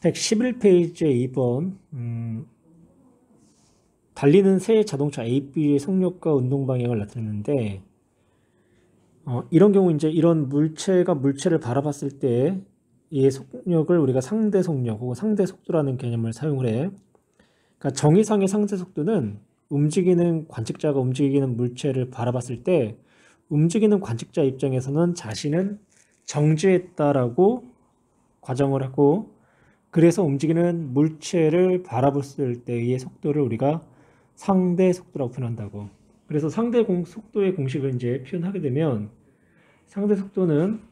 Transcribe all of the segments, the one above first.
111페이지에 2번 달리는 새 자동차 A, B의 속력과 운동 방향을 나타내는데 이런 경우 이제 이런 물체가 물체를 바라봤을 때 이 속력을 우리가 상대 속력 혹은 상대 속도라는 개념을 사용을 해. 그러니까 정의상의 상대 속도는 움직이는 관측자가 움직이는 물체를 바라봤을 때 움직이는 관측자 입장에서는 자신은 정지했다라고 가정을 하고, 그래서 움직이는 물체를 바라봤을 때의 속도를 우리가 상대 속도라고 표현한다고. 그래서 상대 속도의 공식을 이제 표현하게 되면 상대 속도는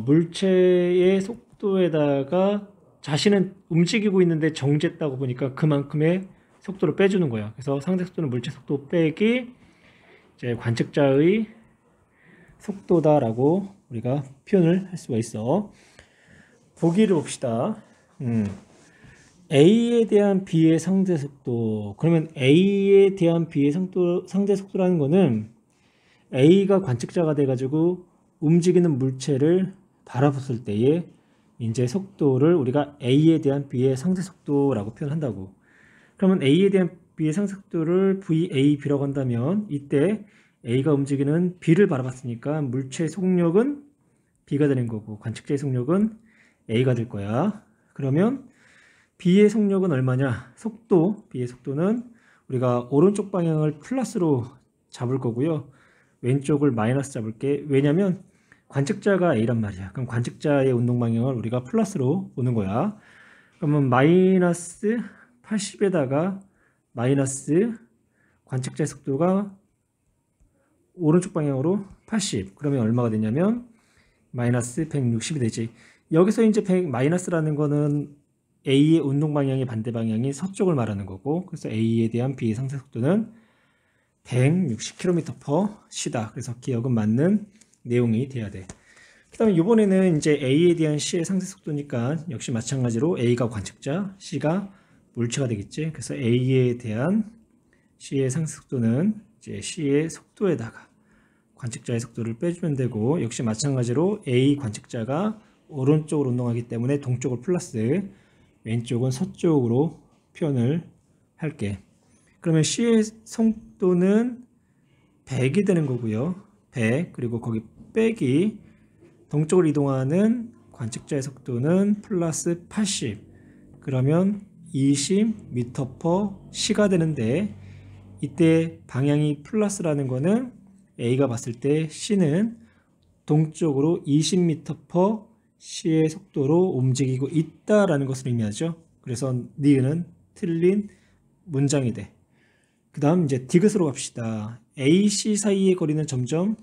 물체의 속도에다가 자신은 움직이고 있는데 정지했다고 보니까 그만큼의 속도를 빼주는 거야. 그래서 상대 속도는 물체 속도 빼기 이제 관측자의 속도다라고 우리가 표현을 할 수가 있어. 보기를 봅시다. A에 대한 B의 상대 속도. 그러면 A에 대한 B의 상대 속도라는 거는 A가 관측자가 돼가지고 움직이는 물체를 바라봤을 때의 이제 속도를 우리가 A에 대한 B의 상대 속도라고 표현한다고. 그러면 A에 대한 B의 상대 속도를 VAB라고 한다면 이때 A가 움직이는 B를 바라봤으니까 물체의 속력은 B가 되는 거고 관측자의 속력은 A가 될 거야. 그러면 B의 속력은 얼마냐? B의 속도는 우리가 오른쪽 방향을 플러스로 잡을 거고요. 왼쪽을 마이너스 잡을게. 왜냐면 관측자가 A란 말이야. 그럼 관측자의 운동 방향을 우리가 플러스로 보는 거야. 그러면 마이너스 80에다가 마이너스 관측자의 속도가 오른쪽 방향으로 80. 그러면 얼마가 되냐면 마이너스 160이 되지. 여기서 이제 마이너스라는 거는 A의 운동 방향의 반대 방향이 서쪽을 말하는 거고, 그래서 A에 대한 B의 상대 속도는 160km/s다. 그래서 기억은 맞는 내용이 돼야 돼. 그 다음에 이번에는 이제 A에 대한 C의 상대 속도니까 역시 마찬가지로 A가 관측자, C가 물체가 되겠지. 그래서 A에 대한 C의 상대 속도는 이제 C의 속도에다가 관측자의 속도를 빼주면 되고, 역시 마찬가지로 A 관측자가 오른쪽으로 운동하기 때문에 동쪽을 플러스, 왼쪽은 서쪽으로 표현을 할게. 그러면 C의 속도는 100이 되는 거고요. 100, 그리고 거기 빼기 동쪽으로 이동하는 관측자의 속도는 플러스 80. 그러면 20m/s가 되는데, 이때 방향이 플러스라는 거는 A가 봤을 때 C는 동쪽으로 20m/s의 속도로 움직이고 있다라는 것을 의미하죠. 그래서 니은은 틀린 문장이 돼. 그 다음 이제 디귿으로 갑시다. A, C 사이의 거리는 점점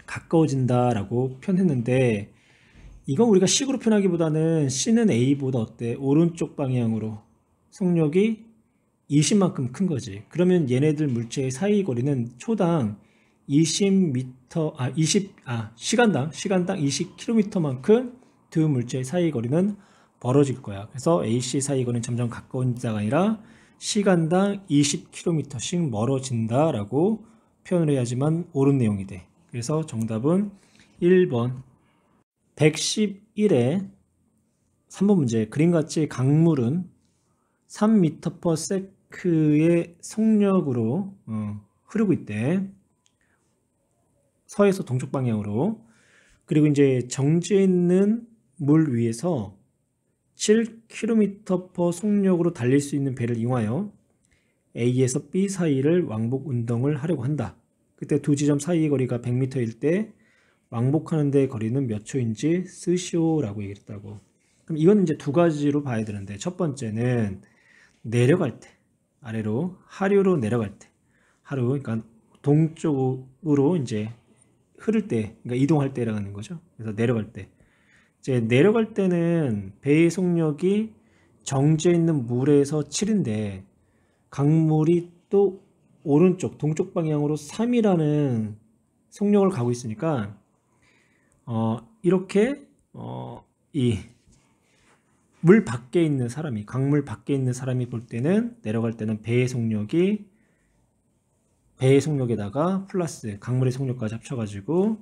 가까워진다라고 표현했는데, 이건 우리가 식으로 표현하기보다는 C는 A보다 어때? 오른쪽 방향으로 속력이 20만큼 큰 거지. 그러면 얘네들 물체의 사이 거리는 초당 시간당 20km만큼 두 물체의 사이 거리는 벌어질 거야. 그래서 AC 사이 거리는 점점 가까워진다가 아니라 시간당 20km씩 멀어진다라고 표현을 해야지만 옳은 내용이 돼. 그래서 정답은 1번 111에 3번 문제. 그림같이 강물은 3m/s의 속력으로 흐르고 있대. 서에서 동쪽 방향으로. 그리고 이제 정지해 있는 물 위에서 7km/s 속력으로 달릴 수 있는 배를 이용하여 A에서 B 사이를 왕복 운동을 하려고 한다. 그때 두 지점 사이의 거리가 100m일 때 왕복하는 데 거리는 몇 초인지 쓰시오라고 얘기했다고. 그럼 이건 이제 두 가지로 봐야 되는데, 첫 번째는 내려갈 때, 아래로 하류로 내려갈 때, 그러니까 동쪽으로 이제 흐를 때, 그러니까 이동할 때라는 거죠. 그래서 내려갈 때, 이제 내려갈 때는 배의 속력이 정지해 있는 물에서 7인데 강물이 또 오른쪽 동쪽 방향으로 3이라는 속력을 가고 있으니까 이렇게 이 물 밖에 있는 사람이, 강물 밖에 있는 사람이 볼 때는 내려갈 때는 배의 속력에다가 플러스 강물의 속력까지 합쳐가지고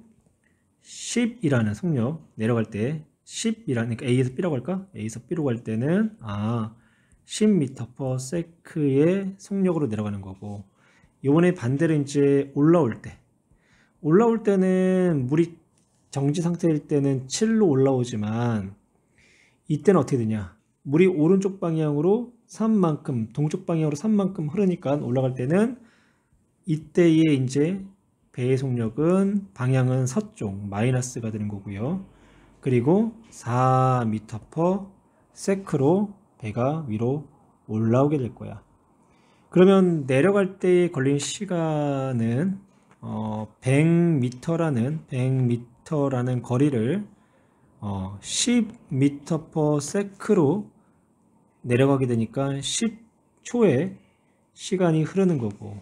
10이라는 속력, 내려갈 때 10이라니까 A에서 B라고 할까? A에서 B로 갈 때는 10m/s의 속력으로 내려가는 거고, 요번에 반대로 이제 올라올 때는 물이 정지 상태일 때는 7로 올라오지만 이때는 어떻게 되냐? 물이 오른쪽 방향으로 3만큼, 동쪽 방향으로 3만큼 흐르니까 올라갈 때는 이때의 이제 배의 속력은 방향은 서쪽 마이너스가 되는 거고요. 그리고 4m/s로 배가 위로 올라오게 될 거야. 그러면 내려갈 때 걸린 시간은 100m라는 거리를 10m/s로 내려가게 되니까 10초의 시간이 흐르는 거고,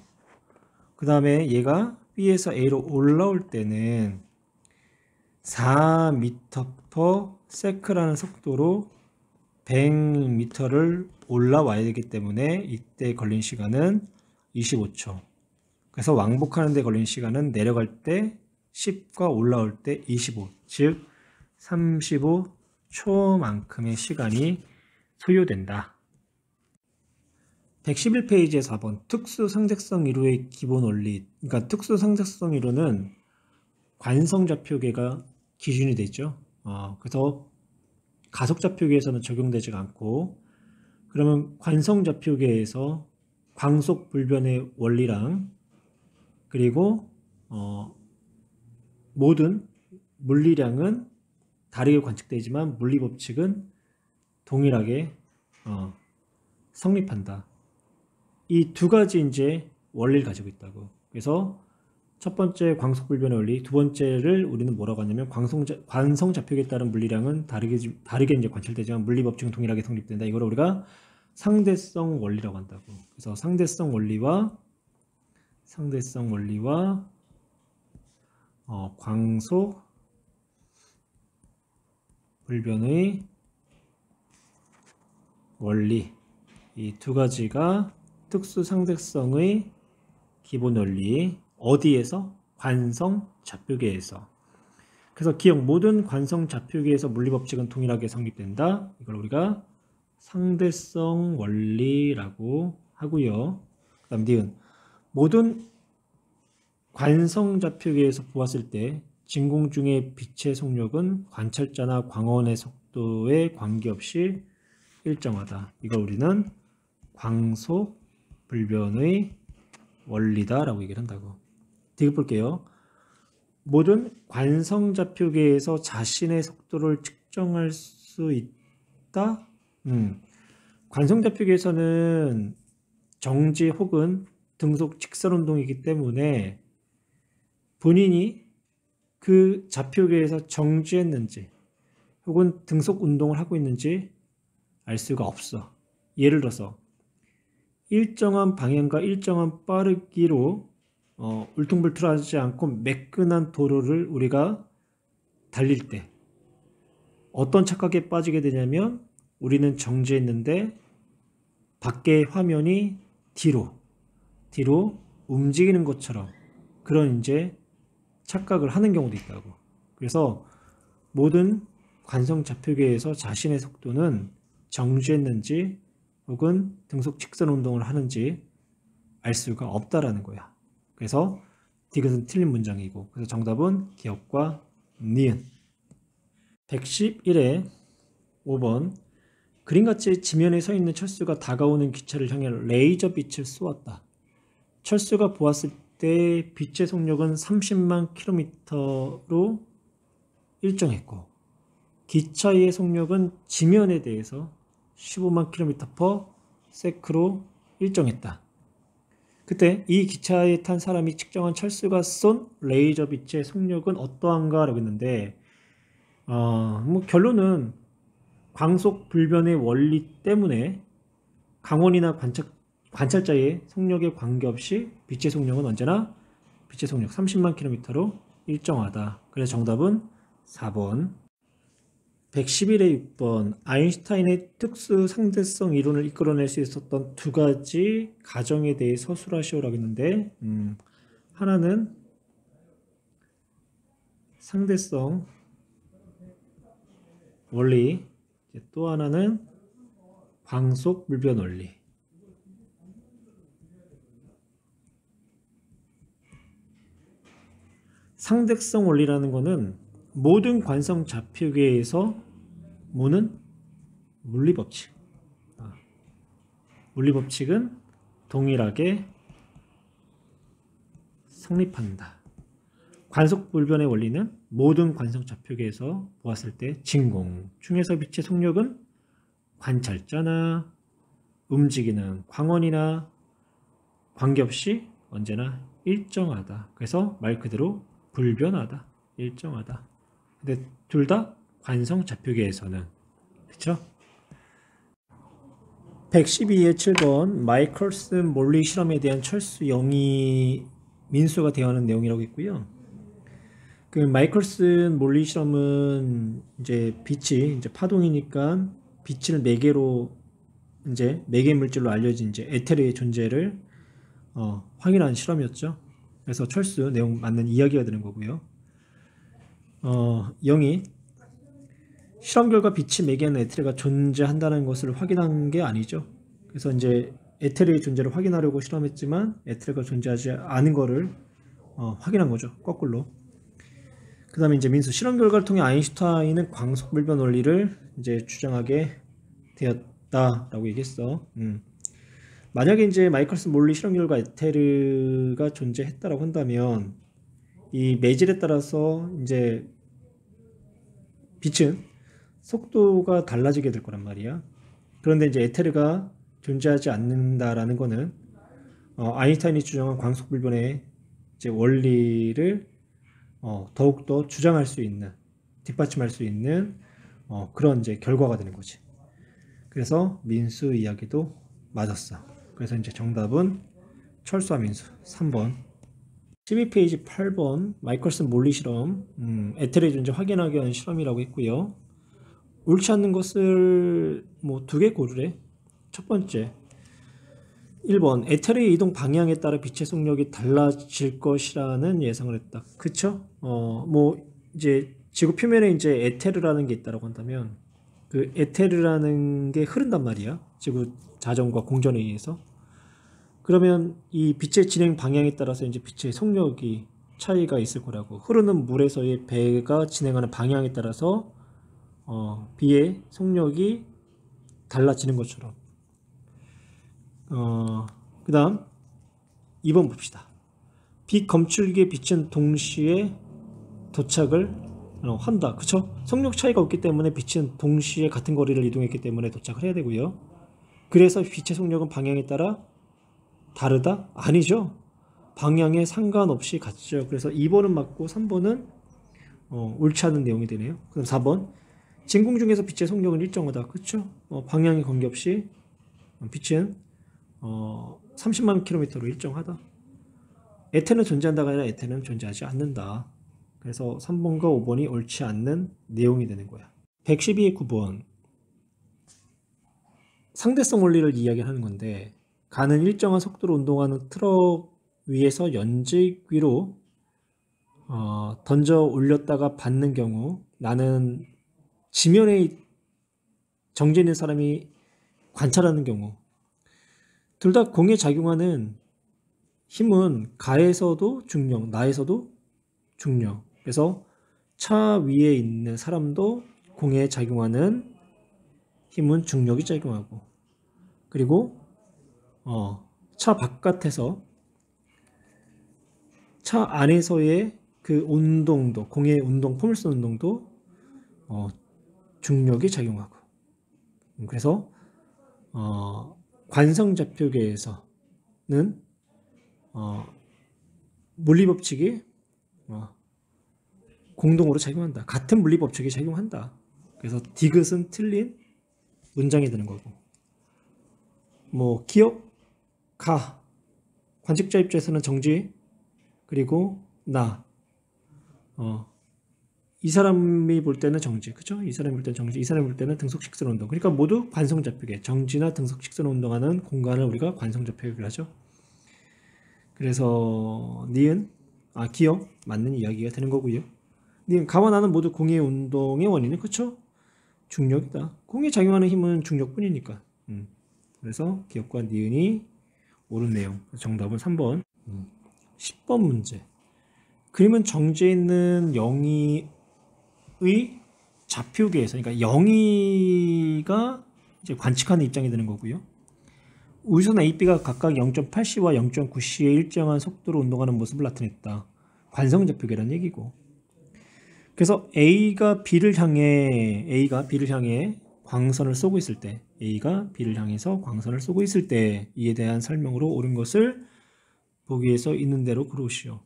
그 다음에 얘가 B에서 A로 올라올 때는 4m/s라는 속도로 100m를 올라와야 되기 때문에 이때 걸린 시간은 25초. 그래서 왕복하는 데 걸린 시간은 내려갈 때 10과 올라올 때 25, 즉 35초만큼의 시간이 소요된다. 111페이지에 4번 특수상대성 이루의 기본 원리. 그러니까 특수상대성 이루는 관성좌표계가 기준이 되죠. 그래서 가속좌표계에서는 적용되지 않고, 그러면 관성좌표계에서 광속불변의 원리랑 그리고 모든 물리량은 다르게 관측되지만 물리법칙은 동일하게 성립한다. 이 두 가지 이제 원리를 가지고 있다고. 그래서 첫 번째 광속불변의 원리, 두 번째를 우리는 뭐라고 하냐면 관성좌표계에 따른 물리량은 다르게 이제 관찰되지만 물리법칙은 동일하게 성립된다. 이걸 우리가 상대성 원리라고 한다고. 그래서 상대성 원리와 광속불변의 원리, 이 두 가지가 특수상대성의 기본 원리. 어디에서? 관성좌표계에서. 그래서 기억, 모든 관성좌표계에서 물리법칙은 동일하게 성립된다. 이걸 우리가 상대성 원리라고 하고요. 그 다음 니은, 모든 관성좌표계에서 보았을 때 진공 중의 빛의 속력은 관찰자나 광원의 속도에 관계없이 일정하다. 이걸 우리는 광속불변의 원리다라고 얘기를 한다고. 디귿 볼게요. 모든 관성좌표계에서 자신의 속도를 측정할 수 있다. 관성좌표계에서는 정지 혹은 등속 직선운동이기 때문에 본인이 그 좌표계에서 정지했는지 혹은 등속 운동을 하고 있는지 알 수가 없어. 예를 들어서 일정한 방향과 일정한 빠르기로 울퉁불퉁하지 않고 매끈한 도로를 우리가 달릴 때 어떤 착각에 빠지게 되냐면, 우리는 정지했는데 밖의 화면이 뒤로 움직이는 것처럼 그런 이제 착각을 하는 경우도 있다고. 그래서 모든 관성좌표계에서 자신의 속도는 정지했는지 혹은 등속 직선 운동을 하는지 알 수가 없다라는 거야. 그래서 디귿은 틀린 문장이고, 그래서 정답은 기억과 니은. 111에 5번 그림같이 지면에 서 있는 철수가 다가오는 기차를 향해 레이저 빛을 쏘았다. 철수가 보았을 때 빛의 속력은 30만 킬로미터로 일정했고 기차의 속력은 지면에 대해서 15만 km/s로 일정했다. 그때 이 기차에 탄 사람이 측정한 철수가 쏜 레이저 빛의 속력은 어떠한가 라고 했는데, 결론은 광속불변의 원리 때문에 강원이나 관찰자의 속력에 관계없이 빛의 속력은 언제나 빛의 속력 30만 km로 일정하다. 그래서 정답은 4번. 111에 6번 아인슈타인의 특수 상대성 이론을 이끌어낼 수 있었던 두 가지 가정에 대해 서술하시오라고 했는데, 하나는 상대성 원리. 또 하나는 광속 물변 원리. 상대성 원리라는 거는 모든 관성 좌표계에서 무는 물리법칙. 물리법칙은 동일하게 성립한다. 관속 불변의 원리는 모든 관성 좌표계에서 보았을 때 진공 중에서 빛의 속력은 관찰자나 움직이는 광원이나 관계없이 언제나 일정하다. 그래서 말 그대로 불변하다. 일정하다. 근데 둘 다 관성 좌표계에서는. 그쵸? 112의 7번 마이클슨 몰리 실험에 대한 철수 영이 민수가 대하는 내용이라고 있고요. 그 마이클슨 몰리 실험은 이제 빛이 이제 파동이니까 빛을 매개로 이제 매개 물질로 알려진 이제 에테르의 존재를 확인한 실험이었죠. 그래서 철수 내용 맞는 이야기가 되는 거고요. 영이 실험 결과 빛이 매개하는 에테르가 존재한다는 것을 확인한 게 아니죠. 그래서 이제 에테르의 존재를 확인하려고 실험했지만 에테르가 존재하지 않은 거를 확인한 거죠. 거꾸로. 그 다음에 이제 민수 실험 결과를 통해 아인슈타인은 광속 불변 원리를 이제 주장하게 되었다라고 얘기했어. 만약에 이제 마이클슨 몰리 실험 결과 에테르가 존재했다라고 한다면 이 매질에 따라서 이제 빛은 속도가 달라지게 될 거란 말이야. 그런데 이제 에테르가 존재하지 않는다라는 거는 아인슈타인이 주장한 광속 불변의 이제 원리를 더욱더 주장할 수 있는, 뒷받침할 수 있는 그런 이제 결과가 되는 거지. 그래서 민수 이야기도 맞았어. 그래서 이제 정답은 철수와 민수 3번. 12페이지 8번 마이클슨 몰리 실험, 에테르의 존재 확인하기 위한 실험이라고 했고요. 옳지 않는 것을 뭐 2개 고르래. 첫 번째 1번 에테르의 이동 방향에 따라 빛의 속력이 달라질 것이라는 예상을 했다. 그쵸? 뭐 이제 지구 표면에 이제 에테르라는 게 있다고 한다면 그 에테르라는 게 흐른단 말이야. 지구 자전과 공전에 의해서. 그러면 이 빛의 진행 방향에 따라서 이제 빛의 속력이 차이가 있을 거라고. 흐르는 물에서의 배가 진행하는 방향에 따라서 비의 속력이 달라지는 것처럼. 그 다음 2번 봅시다. 빛 검출기의 빛은 동시에 도착을 한다. 그쵸? 속력 차이가 없기 때문에 빛은 동시에 같은 거리를 이동했기 때문에 도착을 해야 되고요. 그래서 빛의 속력은 방향에 따라 다르다? 아니죠. 방향에 상관없이 같죠. 그래서 2번은 맞고 3번은 옳지 않은 내용이 되네요. 그럼 4번 진공 중에서 빛의 속력은 일정하다. 그쵸? 방향에 관계없이 빛은 30만 킬로미터로 일정하다. 에테르는 존재한다가 아니라 에테르는 존재하지 않는다. 그래서 3번과 5번이 옳지 않는 내용이 되는 거야. 112의 9번 상대성 원리를 이야기하는 건데 가는 일정한 속도로 운동하는 트럭 위에서 연직 위로 던져 올렸다가 받는 경우 나는 지면에 정지해 있는 사람이 관찰하는 경우 둘 다 공에 작용하는 힘은 가에서도 중력, 나에서도 중력. 그래서 차 위에 있는 사람도 공에 작용하는 힘은 중력이 작용하고 그리고 차 바깥에서 차 안에서의 그 운동도 공의 운동, 포물선 운동도 중력이 작용하고 그래서 관성좌표계에서는 물리법칙이 공동으로 작용한다. 같은 물리법칙이 작용한다. 그래서 디귿은 틀린 문장이 되는 거고 뭐 기억, 가 관측자 입장에서는 정지 그리고 나 이 사람이 볼 때는 정지, 그죠? 이 사람이 볼 때는 정지, 이 사람이 볼 때는 등속 직선 운동. 그러니까 모두 관성좌표계, 정지나 등속 직선 운동하는 공간을 우리가 관성좌표계를 하죠. 그래서 니은, 기억 맞는 이야기가 되는 거고요. 니은, 가와 나는 모두 공의 운동의 원인은 그쵸? 중력이다. 공에 작용하는 힘은 중력뿐이니까. 그래서 기억과 니은이 옳은 내용. 정답은 3번. 10번 문제. 그림은 정지해 있는 영희의 좌표계에서, 그러니까 영희가 이제 관측하는 입장이 되는 거고요. 우주선 A, B가 각각 0.8c와 0.9c의 일정한 속도로 운동하는 모습을 나타냈다. 관성좌표계라는 얘기고. 그래서 A가 B를 향해 광선을 쏘고 있을 때, A가 B를 향해서 광선을 쏘고 있을 때 이에 대한 설명으로 옳은 것을 보기에서 있는 대로 그러시오.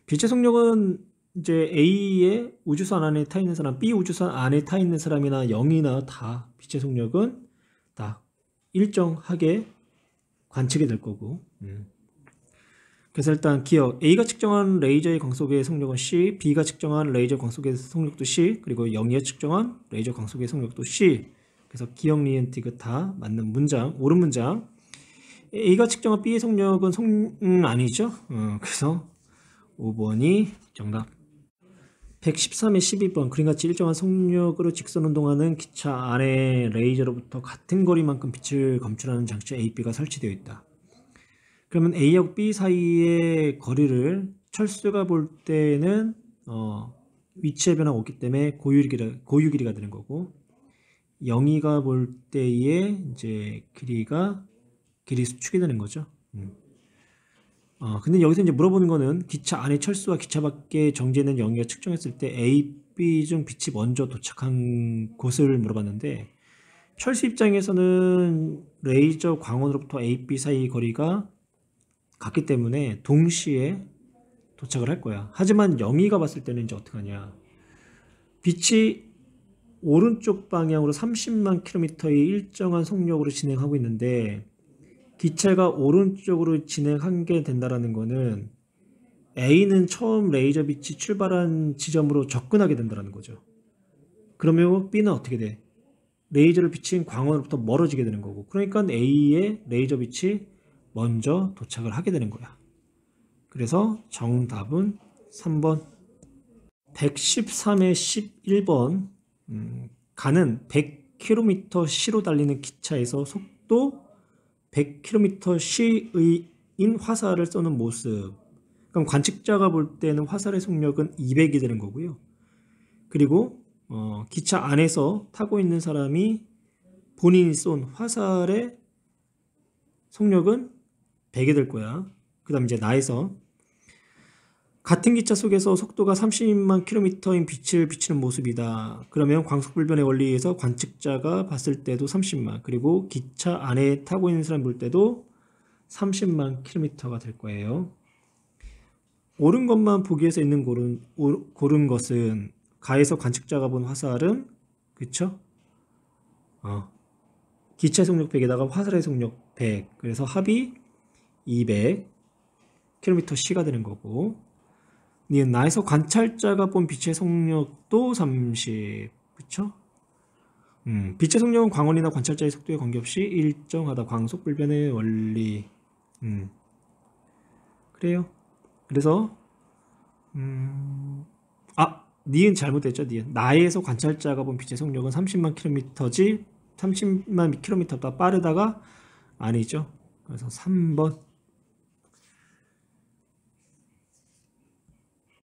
빛의 속력은 이제 A의 우주선 안에 타 있는 사람, B 우주선 안에 타 있는 사람이나 0이나 다 빛의 속력은 다 일정하게 관측이 될 거고. 그래서 일단 기억, A가 측정한 레이저의 광속의 속력은 C, B가 측정한 레이저 광속의 속력도 C, 그리고 0이 측정한 레이저 광속의 속력도 C. 그래서 기억, 니은, 디귿 다 맞는 문장, 옳은 문장. A가 측정한 B의 속력은 아니죠. 그래서 5번이 정답. 113의 12번 그림같이 일정한 속력으로 직선 운동하는 기차 안에 레이저로부터 같은 거리만큼 빛을 검출하는 장치 A, B가 설치되어 있다. 그러면 A하고 B 사이의 거리를 철수가 볼 때는 위치의 변화가 없기 때문에 고유 길이가 되는 거고, 영희가 볼 때의 이제 길이 수축이 되는 거죠. 근데 여기서 이제 물어보는 거는 기차 안의 철수와 기차 밖에 정지해 있는 영희가 측정했을 때 A, B 중 빛이 먼저 도착한 곳을 물어봤는데, 철수 입장에서는 레이저 광원으로부터 A, B 사이 거리가 같기 때문에 동시에 도착을 할 거야. 하지만 영희가 봤을 때는 이제 어떻게 하냐. 빛이 오른쪽 방향으로 30만 킬로미터의 일정한 속력으로 진행하고 있는데, 기체가 오른쪽으로 진행하게 된다라는 거는 A는 처음 레이저 빛이 출발한 지점으로 접근하게 된다는 거죠. 그러면 B는 어떻게 돼? 레이저를 비친 광원으로부터 멀어지게 되는 거고, 그러니까 A의 레이저 빛이 먼저 도착을 하게 되는 거야. 그래서 정답은 3번. 113의 11번 가는 100km/h로 달리는 기차에서 속도 100km/h인 화살을 쏘는 모습. 그럼 관측자가 볼 때는 화살의 속력은 200이 되는 거고요. 그리고 기차 안에서 타고 있는 사람이 본인이 쏜 화살의 속력은 100이 될 거야. 그 다음 이제 나에서 같은 기차 속에서 속도가 30만 킬로미터인 빛을 비치는 모습이다. 그러면 광속불변의 원리에 의해서 관측자가 봤을 때도 30만, 그리고 기차 안에 타고 있는 사람 볼 때도 30만 킬로미터가 될 거예요. 옳은 것만 보기에서 있는 고른 것은 가에서 관측자가 본 화살은, 그쵸? 기차의 속력 100에다가 화살의 속력 100, 그래서 합이 200km/h가 되는 거고, 나에서 관찰자가 본 빛의 속력도 30, 그쵸? 빛의 속력은 광원이나 관찰자의 속도에 관계없이 일정하다. 광속불변의 원리. 그래요. 그래서 니은 잘못됐죠. 니은. 나에서 관찰자가 본 빛의 속력은 30만 킬로미터지 30만 킬로미터보다 빠르다가 아니죠. 그래서 3번.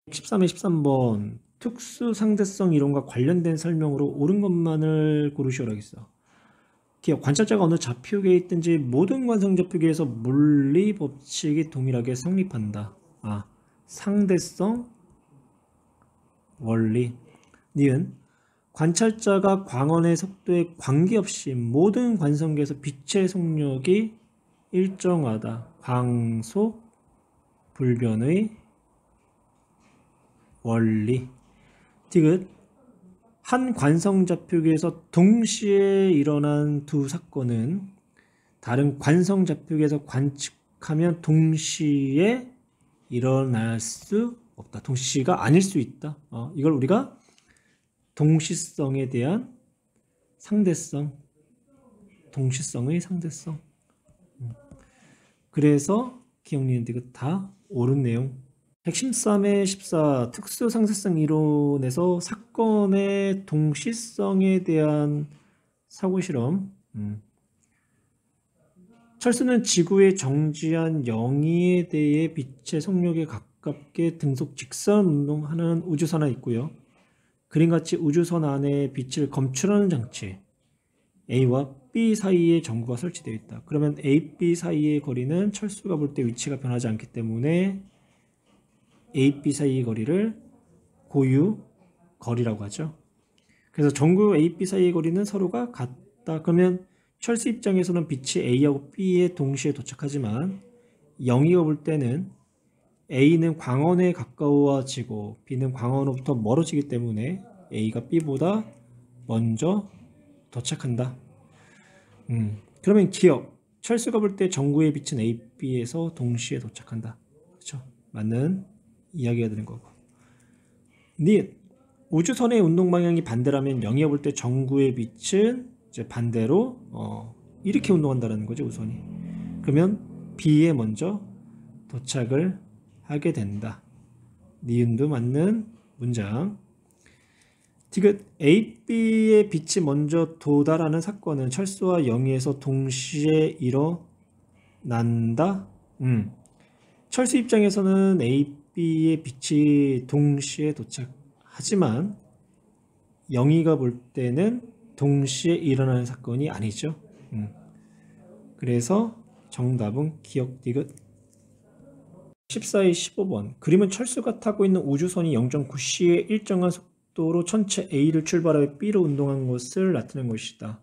13의 13번 특수 상대성 이론과 관련된 설명으로 옳은 것만을 고르시오라고 했어. 관찰자가 어느 좌표계에 있든지 모든 관성 좌표계에서 물리 법칙이 동일하게 성립한다. 상대성 원리. 니은 관찰자가 광원의 속도에 관계없이 모든 관성계에서 빛의 속력이 일정하다. 광속 불변의 원리. 디귿 한 관성 좌표계에서 동시에 일어난 두 사건은 다른 관성 좌표계에서 관측하면 동시에 일어날 수 없다. 동시가 아닐 수 있다. 이걸 우리가 동시성에 대한 상대성, 동시성의 상대성. 그래서 기억, 니은, 디귿 다 옳은 내용. 113의 14 특수상세성 이론에서 사건의 동시성에 대한 사고실험. 철수는 지구의 정지한 영위에 대해 빛의 속력에 가깝게 등속 직선 운동하는 우주선 안에 있고요. 그림같이 우주선 안에 빛을 검출하는 장치 A와 B 사이에 전구가 설치되어 있다. 그러면 A, B 사이의 거리는 철수가 볼 때 위치가 변하지 않기 때문에 A, B 사이의 거리를 고유 거리라고 하죠. 그래서 전구 A, B 사이의 거리는 서로가 같다. 그러면 철수 입장에서는 빛이 A하고 B에 동시에 도착하지만 영희가 볼 때는 A는 광원에 가까워지고 B는 광원으로부터 멀어지기 때문에 A가 B보다 먼저 도착한다. 그러면 기억. 철수가 볼 때 전구의 빛은 A, B에서 동시에 도착한다. 그렇죠? 맞는 이야기가 되는 거고. 니은. 우주선의 운동 방향이 반대라면 영희가 볼 때 전구의 빛은 이제 반대로 이렇게 운동한다는 거죠, 우선이. 그러면 B에 먼저 도착을 하게 된다. 니은도 맞는 문장. 디귿. A, B의 빛이 먼저 도달하는 사건은 철수와 영희에서 동시에 일어난다. 철수 입장에서는 A, B의 빛이 동시에 도착하지만 영희가 볼 때는 동시에 일어나는 사건이 아니죠. 그래서 정답은 기억 디귿. 14의 15번. 그림은 철수가 타고 있는 우주선이 0.9c의 일정한 속도로 천체 A를 출발하여 B로 운동한 것을 나타낸 것이다.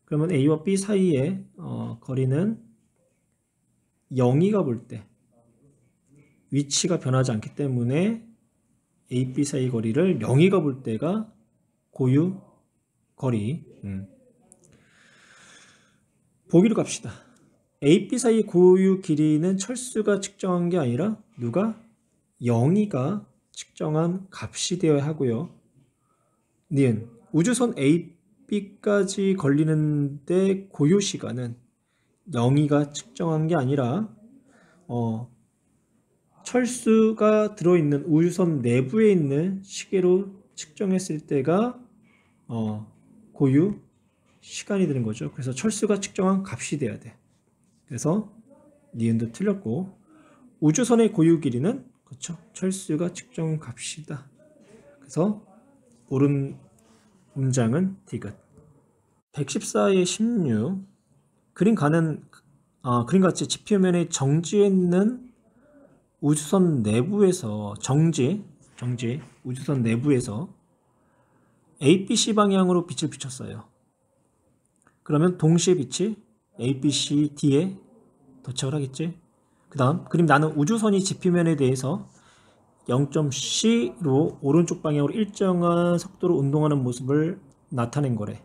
그러면 A와 B 사이의 거리는 영희가 볼 때 위치가 변하지 않기 때문에 A, B 사이 거리를 영희가 볼 때가 고유 거리. 보기로 갑시다. A, B 사이 고유 길이는 철수가 측정한 게 아니라 누가? 영희가 측정한 값이 되어야 하고요. 니은. 우주선 A, B까지 걸리는데 고유 시간은 영희가 측정한 게 아니라 철수가 들어있는 우주선 내부에 있는 시계로 측정했을 때가 고유 시간이 되는 거죠. 그래서 철수가 측정한 값이 돼야 돼. 그래서 니은도 틀렸고, 우주선의 고유 길이는 그렇죠. 철수가 측정한 값이다. 그래서 옳은 문장은 디귿. 114의 16. 그림같이 지표면에 정지해 있는 우주선 내부에서 우주선 내부에서 A, B, C 방향으로 빛을 비췄어요. 그러면 동시에 빛이 A, B, C, D에 도착을 하겠지. 그 다음 그림 나는 우주선이 지표면에 대해서 0.C로 오른쪽 방향으로 일정한 속도로 운동하는 모습을 나타낸 거래.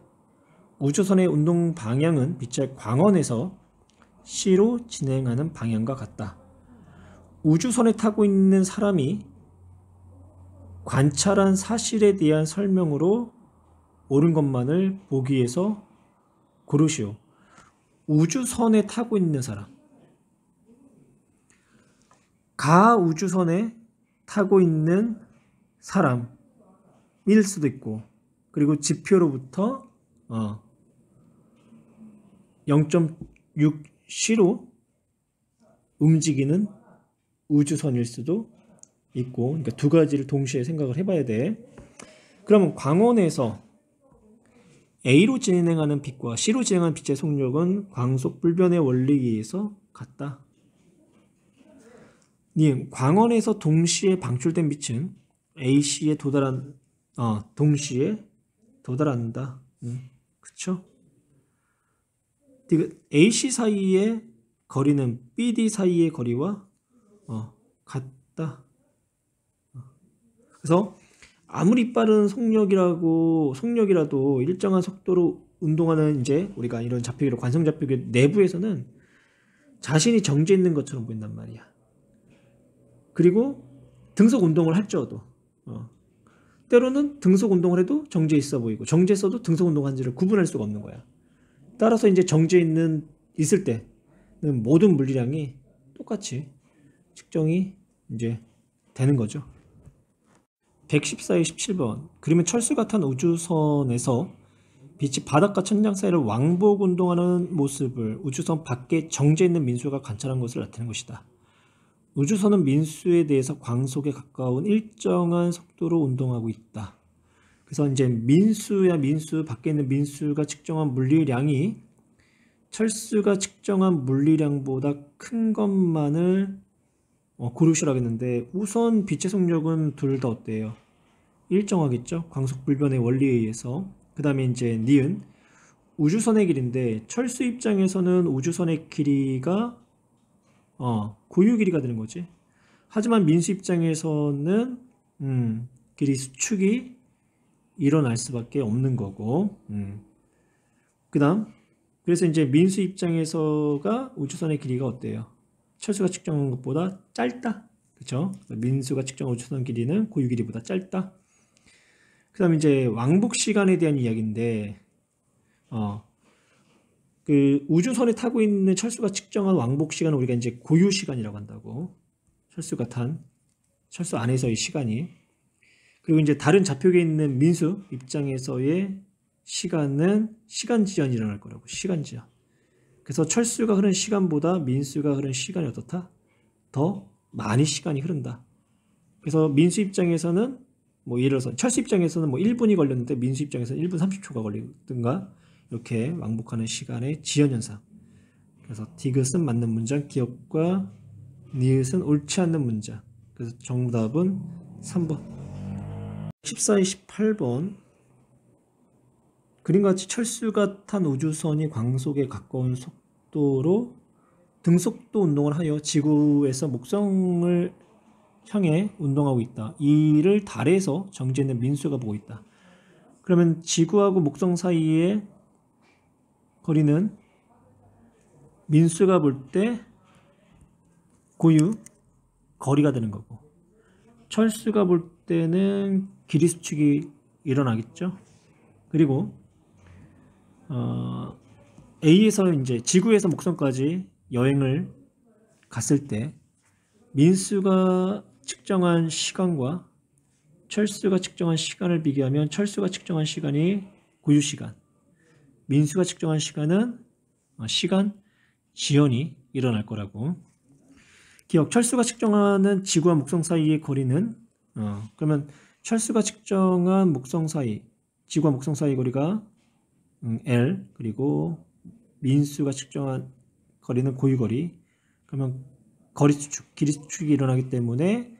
우주선의 운동 방향은 빛의 광원에서 C로 진행하는 방향과 같다. 우주선에 타고 있는 사람이 관찰한 사실에 대한 설명으로 옳은 것만을 보기 위해서 고르시오. 우주선에 타고 있는 사람. 가우주선에 타고 있는 사람일 수도 있고, 그리고 지표로부터 0.6C로 움직이는 우주선일 수도 있고, 그러니까 두 가지를 동시에 생각을 해봐야 돼. 그러면 광원에서 A로 진행하는 빛과 C로 진행하는 빛의 속력은 광속 불변의 원리에 의해서 같다. 광원에서 동시에 방출된 빛은 AC에 동시에 도달한다. 그쵸? AC 사이의 거리는 BD 사이의 거리와 같다. 그래서 아무리 빠른 속력이라도 일정한 속도로 운동하는 이제 우리가 이런 잡히기로 관성 잡히기 내부에서는 자신이 정지해 있는 것처럼 보인단 말이야. 그리고 등속 운동을 할지어도 때로는 등속 운동을 해도 정지해 있어 보이고, 정지했어도 등속 운동한지를 구분할 수가 없는 거야. 따라서 이제 정지해 있을 때는 모든 물리량이 똑같이 측정이 이제 되는 거죠. 114의 17번. 그러면 철수가 탄 우주선에서 빛이 바닥과 천장 사이를 왕복 운동하는 모습을 우주선 밖에 정지해 있는 민수가 관찰한 것을 나타낸 것이다. 우주선은 민수에 대해서 광속에 가까운 일정한 속도로 운동하고 있다. 그래서 이제 민수 밖에 있는 민수가 측정한 물리량이 철수가 측정한 물리량보다 큰 것만을 고르시라고 했는데, 우선 빛의 속력은 둘 다 어때요? 일정하겠죠? 광속 불변의 원리에 의해서. 그 다음에 이제 니은 우주선의 길인데, 철수 입장에서는 우주선의 길이가 고유 길이가 되는 거지. 하지만 민수 입장에서는 길이 수축이 일어날 수밖에 없는 거고. 그 다음, 그래서 이제 민수 입장에서가 우주선의 길이가 어때요? 철수가 측정한 것보다 짧다. 그렇죠? 민수가 측정한 우주선 길이는 고유 길이보다 짧다. 그 다음에 이제 왕복 시간에 대한 이야기인데, 그 우주선에 타고 있는 철수가 측정한 왕복 시간은 우리가 이제 고유 시간이라고 한다고. 철수 안에서의 시간이. 그리고 이제 다른 좌표계에 있는 민수 입장에서의 시간은 시간 지연이 일어날 거라고. 시간 지연. 그래서 철수가 흐른 시간보다 민수가 흐른 시간이 어떻다? 더 많이 시간이 흐른다. 그래서 민수 입장에서는 뭐 예를 들어서 철수 입장에서는 뭐 1분이 걸렸는데 민수 입장에서는 1분 30초가 걸리든가, 이렇게 왕복하는 시간의 지연 현상. 그래서 디귿은 맞는 문장, 기억과 니읒은 옳지 않는 문장. 그래서 정답은 3번. 14의 18번. 그림과 같이 철수가 탄 우주선이 광속에 가까운 속도로 등속도 운동을 하여 지구에서 목성을 향해 운동하고 있다. 이를 달에서 정지해 있는 민수가 보고 있다. 그러면 지구하고 목성 사이의 거리는 민수가 볼 때 고유 거리가 되는 거고, 철수가 볼 때는 길이 수축이 일어나겠죠. 그리고 A에서 이제 지구에서 목성까지 여행을 갔을 때 민수가 측정한 시간과 철수가 측정한 시간을 비교하면 철수가 측정한 시간이 고유 시간, 민수가 측정한 시간은 시간 지연이 일어날 거라고. 기억, 철수가 측정하는 지구와 목성 사이의 거리는 그러면 철수가 측정한 목성 사이, 지구와 목성 사이의 거리가 L, 그리고 민수가 측정한 거리는 고유 거리. 그러면 거리 수축, 길이 수축이 일어나기 때문에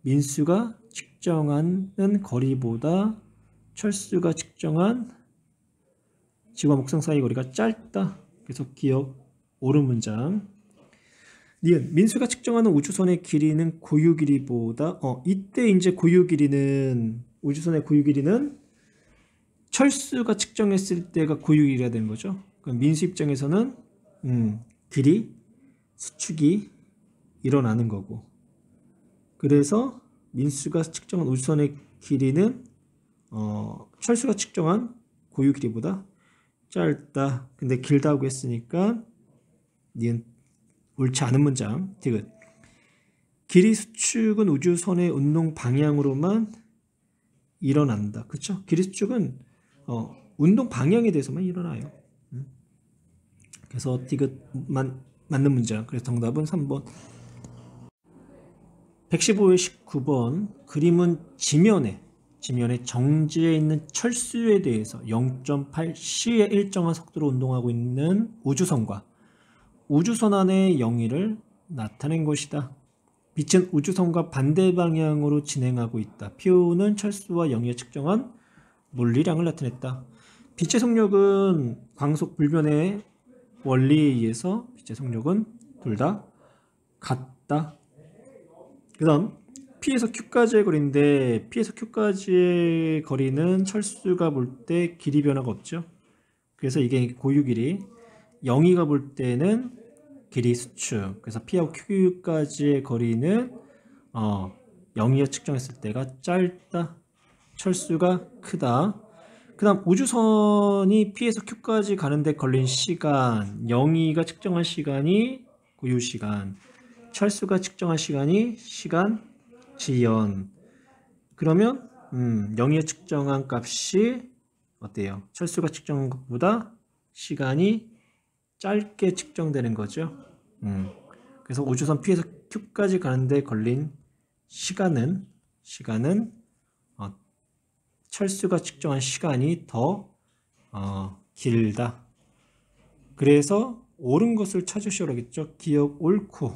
민수가 측정하는 거리보다 철수가 측정한 지구와 목성 사이의 거리가 짧다. 그래서 기억 옳은 문장. 니은 민수가 측정하는 우주선의 길이는 고유 길이보다 이때 이제 고유 길이는 우주선의 고유 길이는 철수가 측정했을 때가 고유 길이가 되는 거죠. 그럼 민수 입장에서는 길이 수축이 일어나는 거고, 그래서 민수가 측정한 우주선의 길이는 철수가 측정한 고유 길이보다 짧다. 근데 길다고 했으니까 니은 옳지 않은 문장. 디귿. 길이 수축은 우주선의 운동 방향으로만 일어난다. 그렇죠? 길이 수축은 운동 방향에 대해서만 일어나요. 그래서 디귿만 맞는 문장. 그래서 정답은 3번. 115의 19번. 그림은 지면에 정지해 있는 철수에 대해서 0.8c의 일정한 속도로 운동하고 있는 우주선과 우주선 안의 영위를 나타낸 것이다. 빛은 우주선과 반대 방향으로 진행하고 있다. P는 철수와 영위에 측정한 물리량을 나타냈다. 빛의 속력은 광속 불변의 원리에 의해서 빛의 속력은 둘 다 같다. 그 다음 P에서 Q까지의 거리인데, P에서 Q까지의 거리는 철수가 볼 때 길이 변화가 없죠. 그래서 이게 고유 길이. 영희가 볼 때는 길이 수축. 그래서 P하고 Q까지의 거리는 영희가 측정했을 때가 짧다. 철수가 크다. 그 다음 우주선이 P에서 Q까지 가는데 걸린 시간, 영희가 측정한 시간이 고유 시간, 철수가 측정한 시간이 시간 지연. 그러면 영희가 측정한 값이 어때요? 철수가 측정한 것보다 시간이 짧게 측정되는 거죠. 그래서 우주선 P에서 Q까지 가는데 걸린 시간은 철수가 측정한 시간이 더 길다. 그래서 옳은 것을 찾으시라고 했죠. 기억 옳고,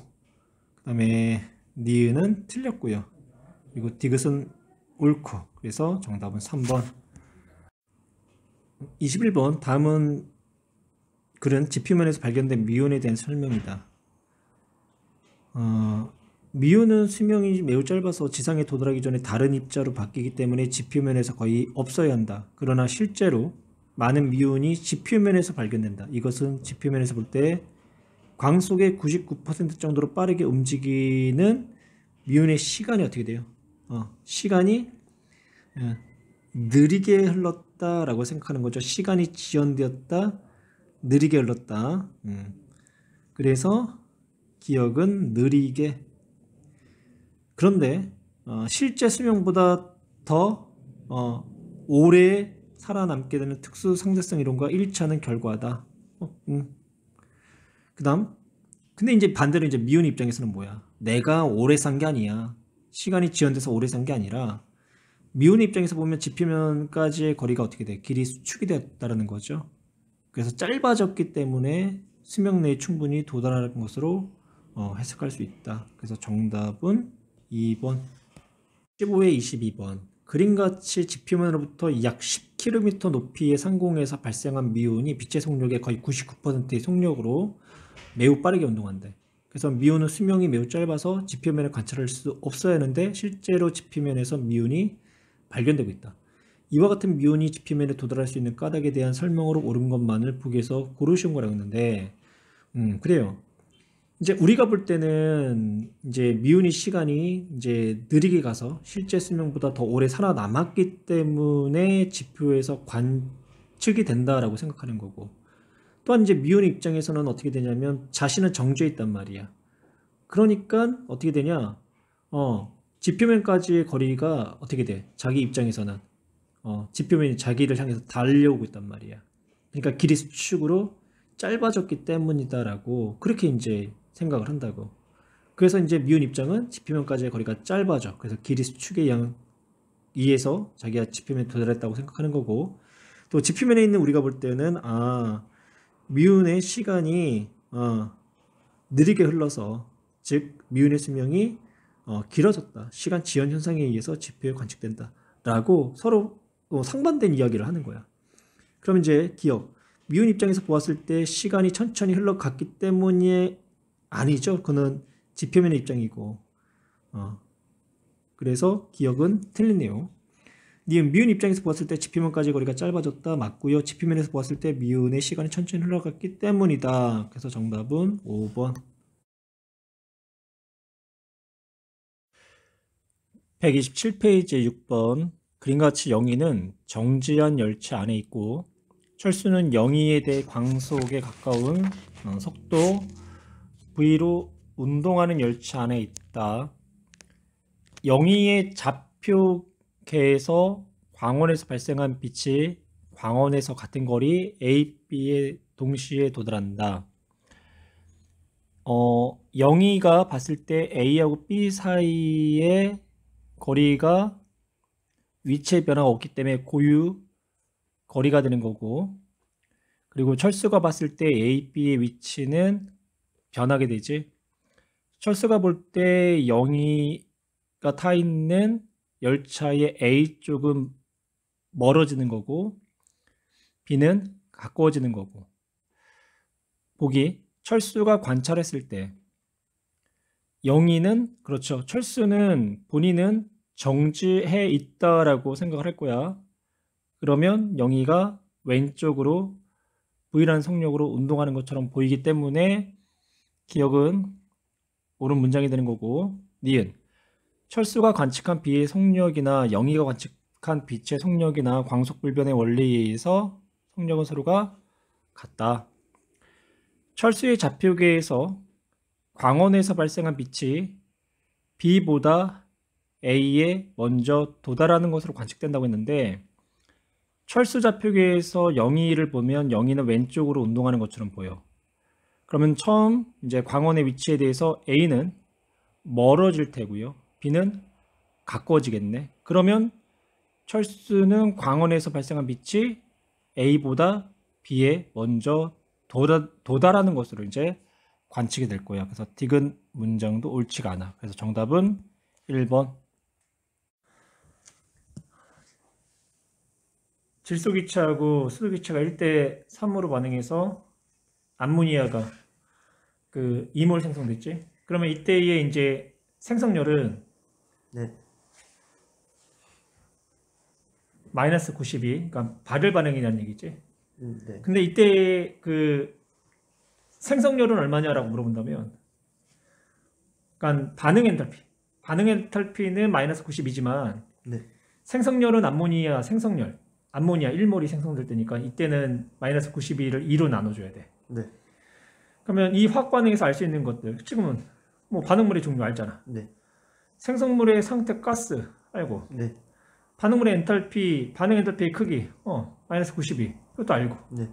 그 다음에 니은은 틀렸고요. 그리고 디귿은 옳고, 그래서 정답은 3번. 21번, 다음은 글은 지표면에서 발견된 미온에 대한 설명이다. 미온은 수명이 매우 짧아서 지상에 도달하기 전에 다른 입자로 바뀌기 때문에 지표면에서 거의 없어야 한다. 그러나 실제로 많은 미온이 지표면에서 발견된다. 이것은 지표면에서 볼 때 광속의 99% 정도로 빠르게 움직이는 미온의 시간이 어떻게 돼요? 시간이 느리게 흘렀다라고 생각하는 거죠. 시간이 지연되었다, 느리게 흘렀다. 그래서 기억은 느리게. 그런데 실제 수명보다 더 오래 살아남게 되는 특수 상대성 이론과 일치하는 결과다. 그다음, 근데 이제 반대로 이제 미운 입장에서는 뭐야? 내가 오래 산 게 아니야. 시간이 지연돼서 오래 산 게 아니라 미운 입장에서 보면 지표면까지의 거리가 어떻게 돼? 길이 수축이 되었다는 거죠. 그래서 짧아졌기 때문에 수명 내에 충분히 도달하는 것으로 해석할 수 있다. 그래서 정답은 2번. 15회 22번. 그림같이 지표면으로부터 약 10km 높이의 상공에서 발생한 미온이 빛의 속력의 거의 99%의 속력으로 매우 빠르게 운동한대. 그래서 미온은 수명이 매우 짧아서 지표면을 관찰할 수 없어야 하는데 실제로 지표면에서 미온이 발견되고 있다. 이와 같은 미온이 지표면에 도달할 수 있는 까닭에 대한 설명으로 옳은 것만을 보기에서 고르시온 거라고 했는데, 그래요. 이제 우리가 볼 때는 이제 미온이 시간이 이제 느리게 가서 실제 수명보다 더 오래 살아남았기 때문에 지표에서 관측이 된다라고 생각하는 거고, 또한 이제 미온의 입장에서는 어떻게 되냐면 자신은 정지해 있단 말이야. 그러니까 어떻게 되냐? 지표면까지의 거리가 어떻게 돼? 자기 입장에서는 지표면이 자기를 향해서 달려오고 있단 말이야. 그러니까 길이 수축으로 짧아졌기 때문이다라고 그렇게 이제 생각을 한다고. 그래서 이제 미운 입장은 지표면까지의 거리가 짧아져. 그래서 길이 수축에 의해서 자기가 지표면에 도달했다고 생각하는 거고, 또 지표면에 있는 우리가 볼 때는 미운의 시간이 느리게 흘러서, 즉 미운의 수명이 길어졌다. 시간 지연 현상에 의해서 지표에 관측된다. 라고 서로 상반된 이야기를 하는 거야. 그럼 이제 기억. 미운 입장에서 보았을 때 시간이 천천히 흘러갔기 때문이 아니죠. 그는 지표면의 입장이고. 그래서 기억은 틀리네요. 미운 입장에서 보았을 때 지표면까지 거리가 짧아졌다. 맞고요. 지표면에서 보았을 때 미운의 시간이 천천히 흘러갔기 때문이다. 그래서 정답은 5번. 127페이지 6번. 그림같이 영희는 정지한 열차 안에 있고 철수는 영희에 대해 광속에 가까운 속도 v로 운동하는 열차 안에 있다. 영희의 좌표계에서 광원에서 발생한 빛이 광원에서 같은 거리 A, B에 동시에 도달한다. 영희가 봤을 때 A하고 B 사이의 거리가 위치의 변화가 없기 때문에 고유 거리가 되는 거고, 그리고 철수가 봤을 때 A, B의 위치는 변하게 되지. 철수가 볼 때 영희가 타 있는 열차의 A 쪽은 멀어지는 거고 B는 가까워지는 거고, 보기 철수가 관찰했을 때 영희는, 그렇죠, 철수는 본인은 정지해 있다라고 생각을 할 거야. 그러면 영희가 왼쪽으로 V라는 속력으로 운동하는 것처럼 보이기 때문에 기억은 옳은 문장이 되는 거고, 니은 철수가 관측한 B의 속력이나 영희가 관측한 빛의 속력이나 광속불변의 원리에 의해서 속력은 서로가 같다. 철수의 좌표계에서 광원에서 발생한 빛이 B보다 A에 먼저 도달하는 것으로 관측된다고 했는데, 철수 좌표계에서 0,2를 보면 0,2는 왼쪽으로 운동하는 것처럼 보여. 그러면 처음 이제 광원의 위치에 대해서 A는 멀어질 테고요. B는 가까워지겠네. 그러면 철수는 광원에서 발생한 빛이 A보다 B에 먼저 도달하는 것으로 이제 관측이 될 거야. 그래서 디귿 문장도 옳지가 않아. 그래서 정답은 1번. 질소기체하고 수소기체가 1대 3으로 반응해서 암모니아가 그 이몰 생성됐지. 그러면 이때의 이제 생성열은 네. 마이너스 92, 그러니까 발열 반응이라는 얘기지. 네. 근데 이때 그 생성열은 얼마냐라고 물어본다면, 그러니까 반응 엔탈피는 마이너스 92지만 네. 생성열은 암모니아 생성열, 암모니아 1몰이 생성될 때니까 이때는 마이너스 92를 2로 나눠줘야 돼. 네. 그러면 이 화학 반응에서 알 수 있는 것들, 지금은 뭐 반응물의 종류 알잖아. 네. 생성물의 상태 가스 알고, 네. 반응물의 엔탈피, 반응 엔탈피의 크기, 마이너스 92, 이것도 알고. 네.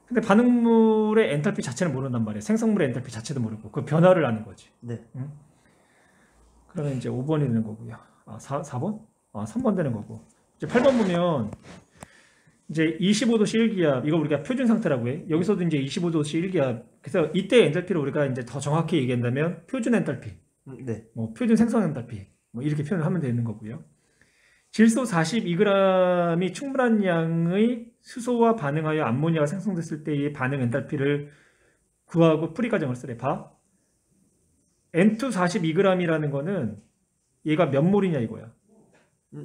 근데 반응물의 엔탈피 자체는 모른단 말이야. 생성물의 엔탈피 자체도 모르고 그 변화를 아는 거지. 네. 응? 그러면 이제 5번이 되는 거고요. 4번? 3번 되는 거고. 이제 8번 보면 이제 25도씨 1기압, 이거 우리가 표준 상태라고 해. 여기서도 이제 25도씨 1기압. 그래서 이때 엔탈피를 우리가 이제 더 정확히 얘기한다면 표준 엔탈피, 네. 뭐 표준 생성 엔탈피, 뭐 이렇게 표현을 하면 되는 거고요. 질소 42g이 충분한 양의 수소와 반응하여 암모니아가 생성됐을 때의 반응 엔탈피를 구하고 풀이 과정을 쓰래. 봐. N2 42g이라는 거는 얘가 몇 몰이냐 이거야.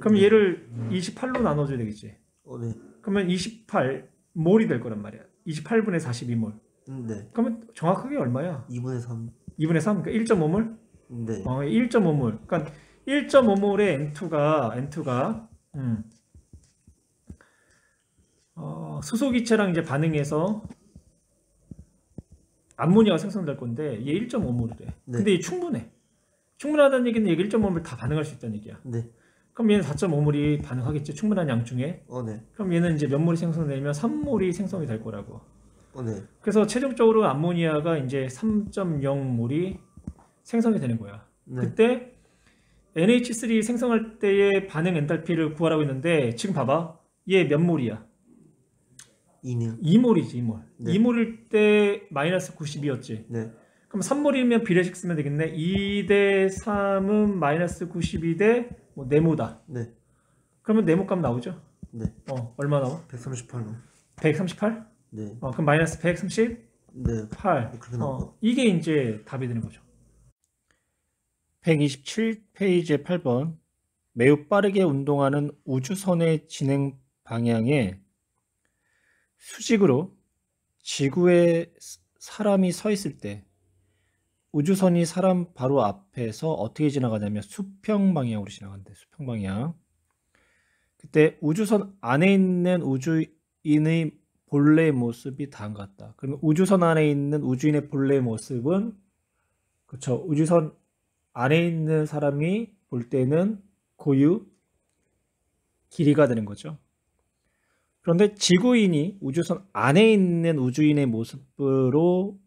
그럼 네. 얘를 28로 나눠줘야 되겠지. 네. 그러면 28몰이 될 거란 말이야. 28분의 42몰. 네. 그러면 정확하게 얼마야? 2분의 3. 2분의 3, 그러니까 1.5몰? 네. 1.5몰. 그러니까 1.5몰의 N2가 수소기체랑 이제 반응해서 암모니아가 생성될 건데 얘 1.5몰이래. 네. 근데 얘 충분해. 충분하다는 얘기는 얘가 1.5몰 다 반응할 수 있다는 얘기야. 네. 그럼 얘는 4.5몰이 반응하겠지. 충분한 양 중에. 네. 그럼 얘는 이제 몇 몰이 생성되면 3몰이 생성이 될 거라고. 네. 그래서 최종적으로 암모니아가 이제 3.0몰이 생성이 되는 거야. 네. 그때 NH3 생성할 때의 반응 엔탈피를 구하라고 했는데 지금 봐봐. 얘 몇 몰이야? 2는 2몰이지, 2몰. 네. 2몰일 때 마이너스 92였지. 네. 그럼 3몰이면 비례식 쓰면 되겠네. 2대 3은 마이너스 92대 뭐 네모다. 네. 그러면 네모값 나오죠? 네. 얼마 나와? 138로. 138? 네. 그럼 마이너스 138? 네. 그렇게 나와. 이게 이제 답이 되는 거죠. 127페이지의 8번. 매우 빠르게 운동하는 우주선의 진행 방향에 수직으로 지구에 사람이 서 있을 때 우주선이 사람 바로 앞에서 어떻게 지나가냐면 수평 방향으로 지나간대. 수평 방향. 그때 우주선 안에 있는 우주인의 본래 모습이 다음과 같다. 그러면 우주선 안에 있는 우주인의 본래 모습은, 그렇죠, 우주선 안에 있는 사람이 볼 때는 고유 길이가 되는 거죠. 그런데 지구인이 우주선 안에 있는 우주인의 모습으로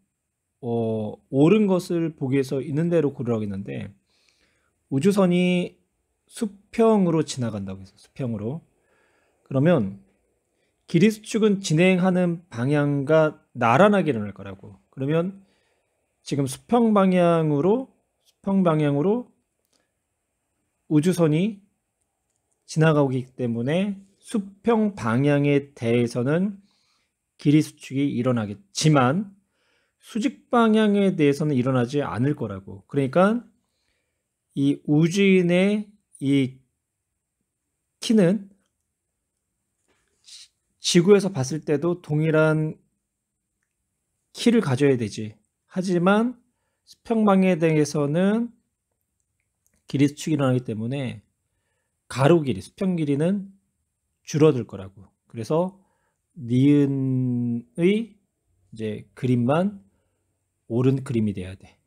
옳은 것을 보기 위해서 있는 대로 고르라고 했는데, 우주선이 수평으로 지나간다고 해서 수평으로. 그러면 길이 수축은 진행하는 방향과 나란하게 일어날 거라고. 그러면 지금 수평 방향으로 우주선이 지나가고 있기 때문에 수평 방향에 대해서는 길이 수축이 일어나겠지만 수직 방향에 대해서는 일어나지 않을 거라고. 그러니까 이 우주인의 이 키는 지구에서 봤을 때도 동일한 키를 가져야 되지. 하지만 수평 방향에 대해서는 길이 수축이 일어나기 때문에 가로 길이, 수평 길이는 줄어들 거라고. 그래서 니은의 이제 그림만 옳은 그림이 돼야 돼.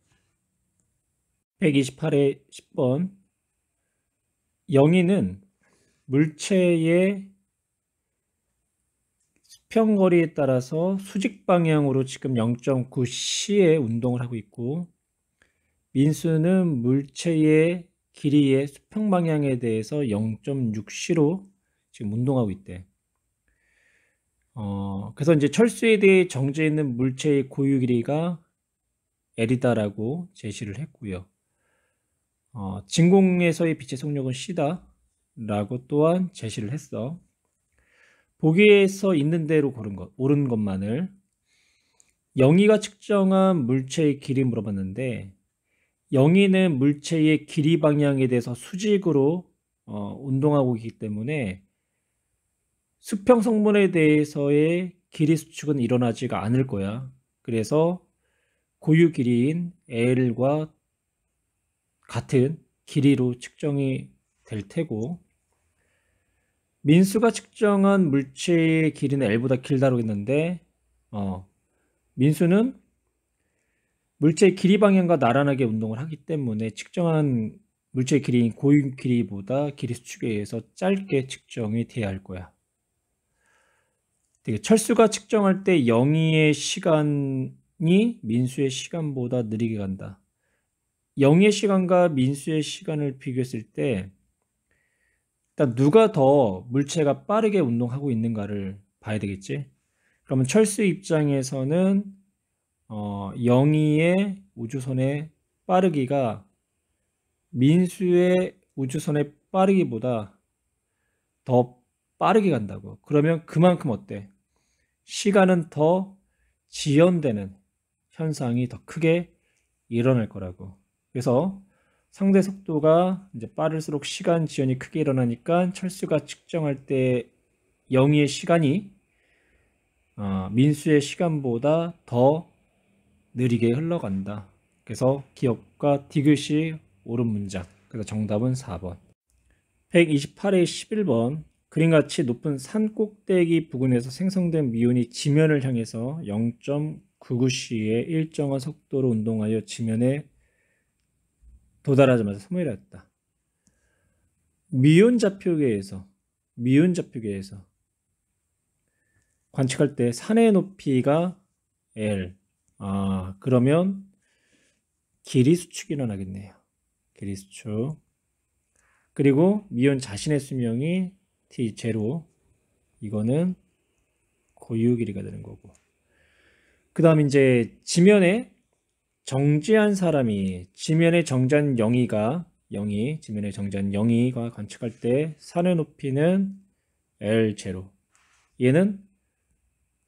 128의 10번. 영희는 물체의 수평거리에 따라서 수직 방향으로 지금 0.9c의 운동을 하고 있고, 민수는 물체의 길이의 수평 방향에 대해서 0.6c로 지금 운동하고 있대. 그래서 이제 철수에 대해 정지해 있는 물체의 고유 길이가 L이다라고 제시를 했고요. 진공에서의 빛의 속력은 C다라고 또한 제시를 했어. 보기에서 있는 대로 옳은 것만을 영희가 측정한 물체의 길이 물어봤는데, 영희는 물체의 길이 방향에 대해서 수직으로 운동하고 있기 때문에 수평 성분에 대해서의 길이 수축은 일어나지가 않을 거야. 그래서 고유 길이인 L과 같은 길이로 측정이 될 테고, 민수가 측정한 물체의 길이는 L보다 길다고 했는데, 민수는 물체의 길이 방향과 나란하게 운동을 하기 때문에 측정한 물체의 길이인 고유 길이보다 길이 수축에 의해서 짧게 측정이 돼야 할 거야. 철수가 측정할 때 영희의 시간이 민수의 시간보다 느리게 간다. 영희의 시간과 민수의 시간을 비교했을 때 일단 누가 더 물체가 빠르게 운동하고 있는가를 봐야 되겠지. 그러면 철수 입장에서는 영희의 우주선의 빠르기가 민수의 우주선의 빠르기보다 더 빠르게 간다고. 그러면 그만큼 어때? 시간은 더 지연되는 현상이 더 크게 일어날 거라고. 그래서 상대 속도가 이제 빠를수록 시간 지연이 크게 일어나니까 철수가 측정할 때 영희의 시간이 민수의 시간보다 더 느리게 흘러간다. 그래서 기억과 디귿이 옳은 문장. 그래서 정답은 4번. 128의 11번. 그림같이 높은 산 꼭대기 부근에서 생성된 미온이 지면을 향해서 0.99c의 일정한 속도로 운동하여 지면에 도달하자마자 소멸하였다. 미온 좌표계에서 관측할 때 산의 높이가 L. 그러면 길이 수축이 일어나겠네요. 길이 수축. 그리고 미온 자신의 수명이 T0. 이거는 고유 길이가 되는 거고. 그 다음 이제 지면에 정지한 사람이 지면에 정지한 지면에 정지한 영희가 관측할 때 산의 높이는 L0. 얘는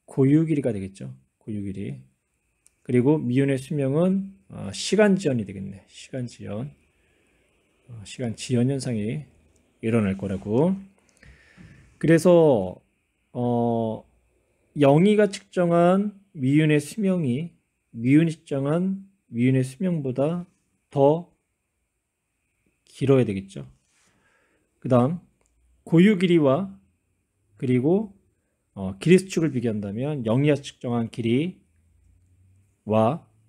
고유 길이가 되겠죠. 고유 길이. 그리고 미온의 수명은 시간 지연이 되겠네. 시간 지연 현상이 일어날 거라고. 그래서 영희가 측정한 미온의 수명이 미온이 측정한 미온의 수명보다 더 길어야 되겠죠. 그 다음 고유 길이와 그리고 길이 수축을 비교한다면 영희가 측정한 길이와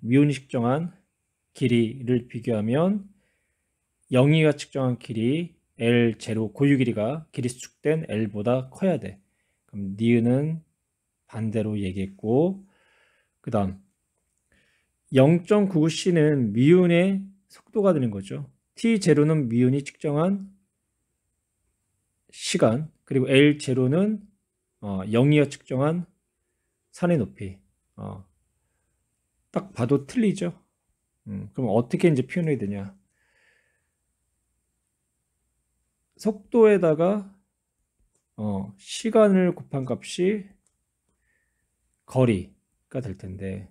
미온이 측정한 길이를 비교하면 영희가 측정한 길이 L0 고유 길이가 길이 수축된 L보다 커야 돼. 그럼 니은은 반대로 얘기했고, 그 다음 0.99c는 미온의 속도가 되는 거죠. T0는 미온이 측정한 시간, 그리고 L0는 영희가 측정한 산의 높이. 딱 봐도 틀리죠. 그럼 어떻게 이제 표현해야 되냐? 속도에다가 시간을 곱한 값이 거리가 될 텐데,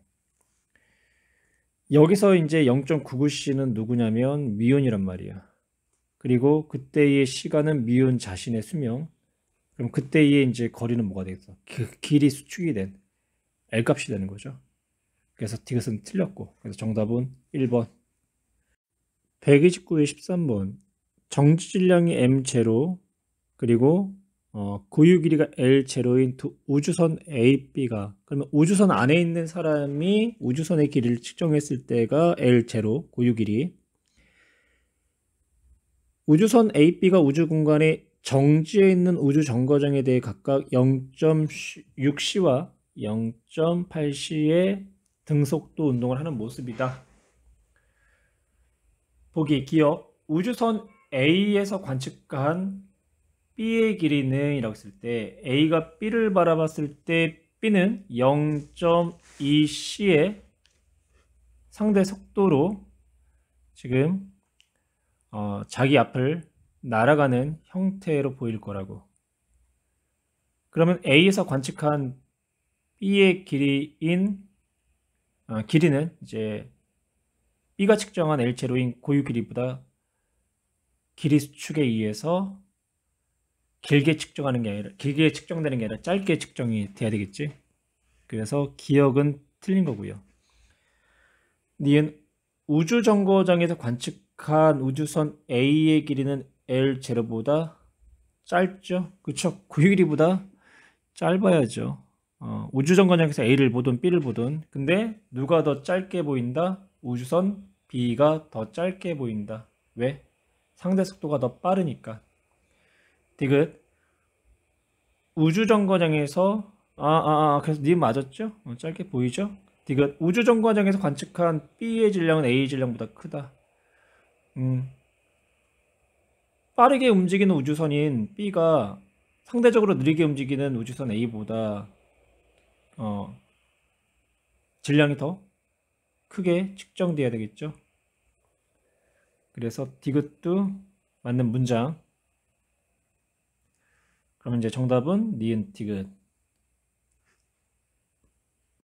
여기서 이제 0.99c는 누구냐면 미온이란 말이야. 그리고 그때의 시간은 미온 자신의 수명. 그럼 그때의 이제 거리는 뭐가 되겠어? 그 길이 수축이 된 L값이 되는 거죠. 그래서 디귿은 틀렸고, 그래서 정답은 1번. 129의 13번. 정지 질량이 M0 그리고 고유 길이가 L0인 두 우주선 A, B가, 그러면 우주선 안에 있는 사람이 우주선의 길이를 측정했을 때가 L0 고유 길이, 우주선 A, B가 우주 공간에 정지해 있는 우주 정거장에 대해 각각 0.6c와 0.8c의 등속도 운동을 하는 모습이다. 보기 기억. 우주선 A에서 관측한 B의 길이는 이라고 했을 때 A가 B를 바라봤을 때 B는 0.2c의 상대 속도로 지금 자기 앞을 날아가는 형태로 보일 거라고. 그러면 A에서 관측한 B의 길이는 이제 B가 측정한 L제로인 고유 길이보다 길이 수축에 의해서 길게 측정되는 게 아니라 짧게 측정이 돼야 되겠지. 그래서 기억은 틀린 거고요. 니은 우주 정거장에서 관측한 우주선 A의 길이는 L0보다 짧죠. 그쵸? 고유 길이보다 짧아야죠. 우주 정거장에서 A를 보든 B를 보든. 근데 누가 더 짧게 보인다? 우주선 B가 더 짧게 보인다. 왜? 상대 속도가 더 빠르니까. 디귿. 우주 정거장에서 그래서 님 맞았죠? 짧게 보이죠? 디귿. 우주 정거장에서 관측한 B의 질량은 A의 질량보다 크다. 빠르게 움직이는 우주선인 B가 상대적으로 느리게 움직이는 우주선 A보다 질량이 더 크게 측정돼야 되겠죠. 그래서 디귿도 맞는 문장. 그러면 이제 정답은 니은 디귿.